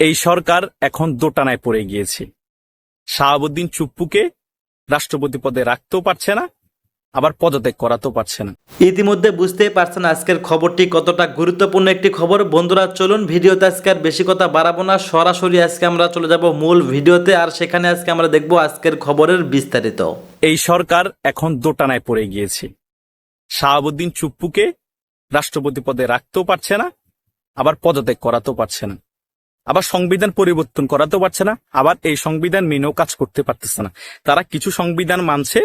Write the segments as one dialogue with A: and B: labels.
A: এই সরকার এখন দোটানায় পড়ে গিয়েছে। শাহাবুদ্দিন চুপ্পুকে রাষ্ট্রপতি পদে রাখতেও পারছে না, আবার পদত্যাগ করাতেও পারছে না।
B: ইতিমধ্যে বুঝতেই পারছেন আজকের খবরটি কতটা গুরুত্বপূর্ণ একটি খবর। বন্ধুরা চলুন ভিডিওতে আজকে আর বেশি কথা বাড়াবো না, সরাসরি আজকে আমরা চলে যাব মূল ভিডিওতে, আর সেখানে আজকে আমরা দেখব আজকের খবরের বিস্তারিত।
A: এই সরকার এখন দোটানায় পড়ে গিয়েছে। শাহাবুদ্দিন চুপ্পুকে রাষ্ট্রপতি পদে রাখতেও পারছে না, আবার পদত্যাগ করাতেও পারছে না, আবার সংবিধান পরিবর্তন করাতেও পারছে না, আবার এই সংবিধান মেনেও কাজ করতে পারতেছে না। তারা কিছু সংবিধান মানছে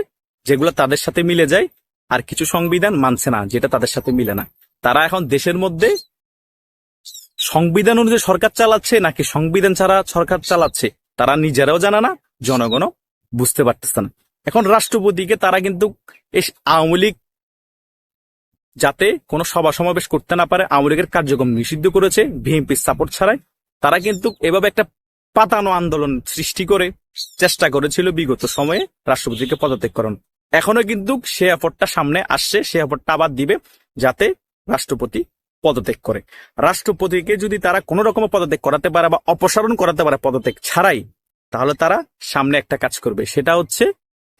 A: যেগুলো তাদের সাথে মিলে যায়, আর কিছু সংবিধান মানছে না যেটা তাদের সাথে মিলে না। তারা এখন দেশের মধ্যে সংবিধান অনুযায়ী সরকার চালাচ্ছে নাকি সংবিধান ছাড়া সরকার চালাচ্ছে তারা নিজেরাও জানে না, জনগণও বুঝতে পারতেছে না। এখন রাষ্ট্রপতিকে তারা কিন্তু আওয়ামী লীগ যাতে কোনো সভা সমাবেশ করতে না পারে, আওয়ামী লীগের কার্যক্রম নিষিদ্ধ করেছে বিএনপির সাপোর্ট ছাড়াই। তারা কিন্তু এভাবে একটা পাতানো আন্দোলন সৃষ্টি করে চেষ্টা করেছিল বিগত সময়ে রাষ্ট্রপতিকে পদত্যাগ করানো। এখনো কিন্তু সে এফর্টটা সামনে আসছে, সে এফর্টটা আবার দিবে যাতে রাষ্ট্রপতি পদত্যাগ করে। রাষ্ট্রপতিকে যদি তারা কোনো রকম পদত্যাগ করাতে পারে বা অপসারণ করাতে পারে পদত্যাগ ছাড়াই, তাহলে তারা সামনে একটা কাজ করবে, সেটা হচ্ছে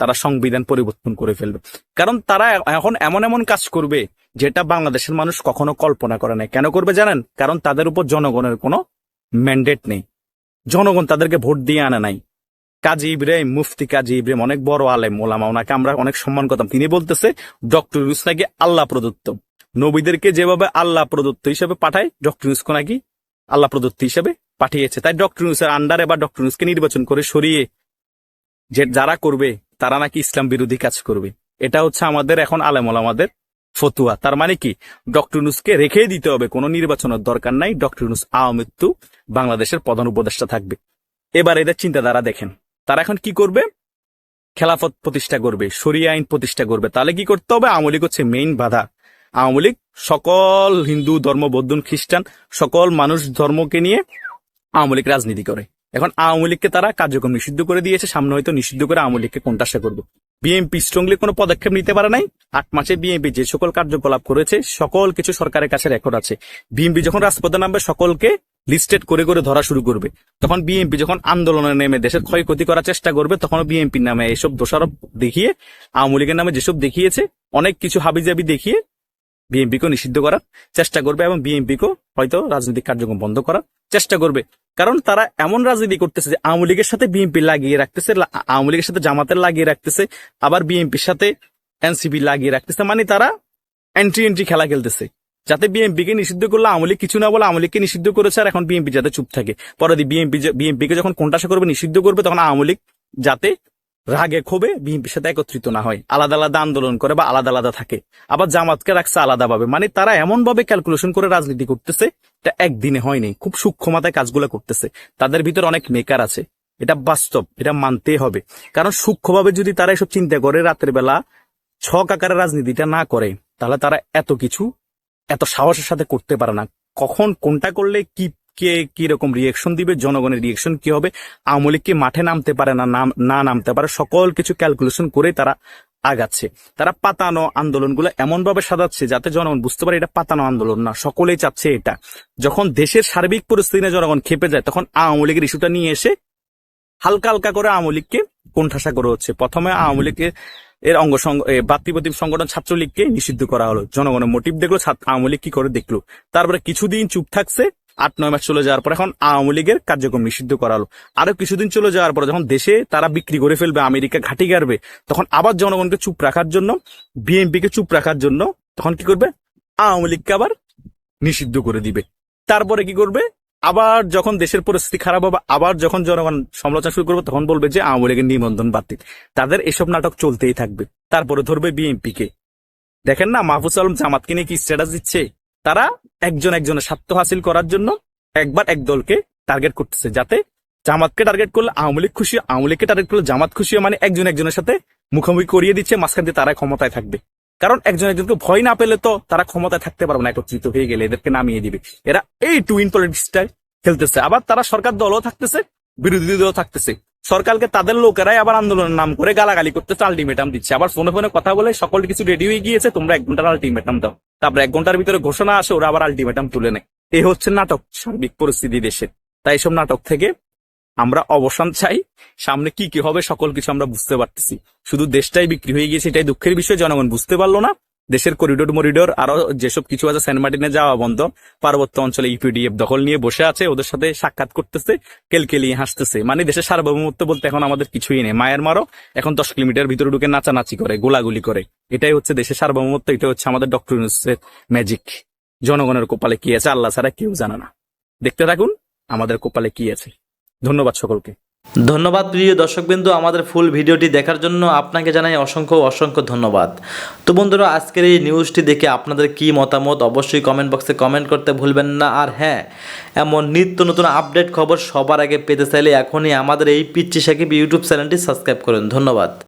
A: তারা সংবিধান পরিবর্তন করে ফেলবে। কারণ তারা এখন এমন এমন কাজ করবে যেটা বাংলাদেশের মানুষ কখনো কল্পনা করে নাই। কেন করবে জানেন? কারণ তাদের উপর জনগণের কোনো ম্যান্ডেট নেই, জনগণ তাদেরকে ভোট দিয়ে আনে নাই। কাজী ইব্রাহিম, মুফতি কাজী ইব্রাহিম অনেক বড় আলেম ওলামা, ওনাকে আমরা অনেক সম্মান করতাম। তিনি বলতেছে ডক্টর ইউনূস নাকি আল্লাহ প্রদত্ত, নবীদেরকে যেভাবে আল্লাহ প্রদত্ত হিসেবে পাঠায় ডক্টর ইউনূসকে নাকি আল্লাহ প্রদত্ত হিসেবে পাঠিয়েছে। তাই ডক্টর ইউনূসের আন্ডারে বা ডক্টর ইউনূসকে নির্বাচন করে সরিয়ে যে যারা করবে তারা নাকি ইসলাম বিরোধী কাজ করবে। এটা হচ্ছে আমাদের এখন আলেম ওলামাদের ফতুয়া। তার মানে কি, ডক্টর ইউনূসকে রেখে দিতে হবে, কোনো নির্বাচনের দরকার নাই, ডক্টর ইউনূস আমৃত্যু বাংলাদেশের প্রধান উপদেষ্টা থাকবে। এবার এদের চিন্তাধারা দেখেন, তারা এখন কি করবে? খেলাফত প্রতিষ্ঠা করবে, শরিয়া আইন প্রতিষ্ঠা করবে। তাহলে কি করতে হবে? আওয়ামী লীগ হচ্ছে মেইন বাধা। আওয়ামী লীগ সকল হিন্দু ধর্ম, বৌদ্ধ, খ্রিস্টান সকল মানুষ ধর্মকে নিয়ে আওয়ামী লীগ রাজনীতি করে। এখন আওয়ামী লীগকে তারা কার্যক্রম নিষিদ্ধ করে দিয়েছে, সামনে হয়তো নিষিদ্ধ করে আওয়ামী লীগকে কোণঠাসা করবে। বিএনপি স্ট্রংলি কোনো পদক্ষেপ নিতে পারে নাই। 8 মাসে বিএনপি যে সকল কার্যকলাপ করেছে সকল কিছু সরকারের কাছে রেকর্ড আছে। বিএনপি যখন রাজপথে নামবে সকলকে লিস্টেড করে করে ধরা শুরু করবে। তখন বিএনপি যখন আন্দোলনে নেমে দেশের ক্ষয়ক্ষতি করার চেষ্টা করবে, তখন বিএনপির নামে এসব দোষারোপ দেখিয়ে, আওয়ামী লীগের নামে যেসব দেখিয়েছে অনেক কিছু হাবিজাবি দেখিয়ে বিএনপিকেও নিষিদ্ধ করার চেষ্টা করবে এবং বিএনপিকেও হয়তো রাজনৈতিক কার্যক্রম বন্ধ করার চেষ্টা করবে। কারণ তারা এমন রাজনীতি করতেছে যে আওয়ামী লীগের সাথে বিএনপি লাগিয়ে রাখতেছে, আওয়ামী লীগের সাথে জামাতের লাগিয়ে রাখতেছে, আবার বিএনপির সাথে এনসিপি লাগিয়ে রাখতেছে। মানে তারা এন্ট্রি খেলা খেলতেছে, যাতে বিএনপিকে নিষিদ্ধ করলে আওয়ামী লীগ কিছু না বলে আওয়ামী লীগকে নিষিদ্ধ করেছে, আর এখন বিএনপি যাতে চুপ থাকে। পরে বিএনপিকে যখন কোণঠাসা করবে, নিষিদ্ধ করবে, তখন আওয়ামী লীগ যাতে রাগে ক্ষোভে বিএনপির সাথে একত্রিত না হয়, আলাদা আলাদা আন্দোলন করে বা আলাদা আলাদা থাকে। আবার জামাতকে রাখছে আলাদাভাবে। মানে তারা এমন ভাবে ক্যালকুলেশন করে রাজনীতি করতেছে, এটা একদিনে হয়নি, খুব সূক্ষ্ম মাথায় কাজগুলো করতেছে। তাদের ভিতর অনেক মেকার আছে, এটা বাস্তব, এটা মানতেই হবে। কারণ সূক্ষ্মভাবে যদি তারা এসব চিন্তা করে, রাতের বেলা ছক আকারে রাজনীতিটা না করে, তাহলে তারা এত কিছু এত সাহসের সাথে করতে পারে না। কখন কোনটা করলে কে কি রকম রিয়েকশন দিবে, জনগণের রিয়েকশন কি হবে, আওয়ামী লীগ কি মাঠে নামতে পারে না নামতে পারে, সকল কিছু ক্যালকুলেশন করে তারা আগাচ্ছে। তারা পাতানো আন্দোলনগুলো এমন ভাবে সাজাচ্ছে যাতে জনগণ বুঝতে পারে এটা পাতানো আন্দোলন না, সকলেই চাচ্ছে এটা। যখন দেশের সার্বিক পরিস্থিতি জনগণ খেপে যায়, তখন আওয়ামী লীগের ইস্যুটা নিয়ে এসে হালকা হালকা করে আওয়ামী লীগকে কোণঠাসা করা হচ্ছে। প্রথমে আওয়ামী লীগের এর ভাতৃপ্রতিম সংগঠন ছাত্রলীগকে নিষিদ্ধ করা হলো, জনগণের মোটিভ দেখলো, আওয়ামী লীগ কি করে দেখলো। তারপরে কিছুদিন চুপ থাকছে, 8-9 মাস চলে যাওয়ার পর এখন আওয়ামী লীগের কার্যক্রম নিষিদ্ধ করা হলো। আরো কিছুদিন চলে যাওয়ার পর যখন দেশে তারা বিক্রি করে ফেলবে, আমেরিকা ঘাঁটি গাড়বে, তখন আবার জনগণকে চুপ রাখার জন্য, বিএনপিকে চুপ রাখার জন্য তখন কি করবে? আওয়ামী লীগকে আবার নিষিদ্ধ করে দিবে। তারপরে কি করবে? আবার যখন দেশের পরিস্থিতি খারাপ হবে, আবার যখন জনগণ সমালোচনা শুরু করবে, তখন বলবে যে আওয়ামী লীগের নিবন্ধন বাতিল। তাদের এসব নাটক চলতেই থাকবে। তারপরে ধরবে বিএনপিকে। দেখেন না, মাহফুজ আলম জামাতকে নিয়ে কি স্ট্যাটাস দিচ্ছে। তারা একজনের স্বার্থ হাসিল করার জন্য একবার এক দলকে টার্গেট করতেছে, যাতে জামাতকে টার্গেট করলে আওয়ামী লীগ খুশি, আওয়ামী লীগকে টার্গেট করলে জামাত খুশি। মানে একজনের সাথে মুখোমুখি করিয়ে দিচ্ছে, মাঝখান দিয়ে তারা ক্ষমতায় থাকবে। কারণ একজনকে ভয় না পেলে তো তারা ক্ষমতায় থাকতে পারবে না, একত্রিত হয়ে গেলে এদেরকে নামিয়ে দিবে। এরা এই টুইন পলিটিক্সটাই খেলতেছে। আবার তারা সরকার দলও থাকতেছে, বিরোধী দলও থাকতেছে। সরকারকে তাদের লোকেরাই আবার আন্দোলনের নাম করে গালাগালি করতেছে, আলটিমেটাম দিচ্ছে। আবার ফোনে ফোনে কথা বলে সকল কিছু রেডি হয়ে গিয়েছে, তোমরা 1 ঘন্টার আলটিমেটাম দাও। তারপর 1 ঘন্টার ভিতরে ঘোষণা আসে, ওরা আবার আলটিমেটাম তুলে নেয়। এই হচ্ছে নাটক সার্বিক পরিস্থিতি দেশের। তাই এসব নাটক থেকে আমরা অবসান চাই। সামনে কি কি হবে সকল কিছু আমরা বুঝতে পারতেছি। শুধু দেশটাই বিক্রি হয়ে গিয়েছে, এটাই দুঃখের বিষয়। জনগণ বুঝতে পারলো না। দেশের করিডোর মরিডোর আরো যেসব কিছু আছে, সেন্ট মার্টিনে যাওয়া বন্ধ, পার্বত্য অঞ্চলে ইপিডিএফ দখল নিয়ে বসে আছে, ওদের সাথে সাক্ষাৎ করতেছে, কেলকেলিয়ে হাসতেছে। মানে দেশের সার্বভৌমত্ব বলতে এখন আমাদের কিছুই নেই। মায়ের মারো এখন 10 কিলোমিটার ভিতরে ঢুকে নাচানাচি করে, গোলাগুলি করে। এটাই হচ্ছে দেশের সার্বভৌমত্ব, এটা হচ্ছে আমাদের ডক্টর ইউনূসের ম্যাজিক। জনগণের কপালে কি আছে আল্লাহ ছাড়া কেউ জানে না। দেখতে থাকুন আমাদের কপালে কি আছে। ধন্যবাদ সকলকে।
B: ধন্যবাদ প্রিয় দর্শকবৃন্দ, আমাদের ফুল ভিডিওটি দেখার জন্য আপনাকে জানাই অসংখ্য অসংখ্য ধন্যবাদ। তো বন্ধুরা, আজকের এই নিউজটি দেখে আপনাদের কি মতামত অবশ্যই কমেন্ট বক্সে কমেন্ট করতে ভুলবেন না। আর হ্যাঁ, এমন নিত্য নতুন আপডেট খবর সবার আগে পেতে চাইলে এখনই আমাদের এই পিচ্চি সাকিব ইউটিউব চ্যানেলটি সাবস্ক্রাইব করুন। ধন্যবাদ।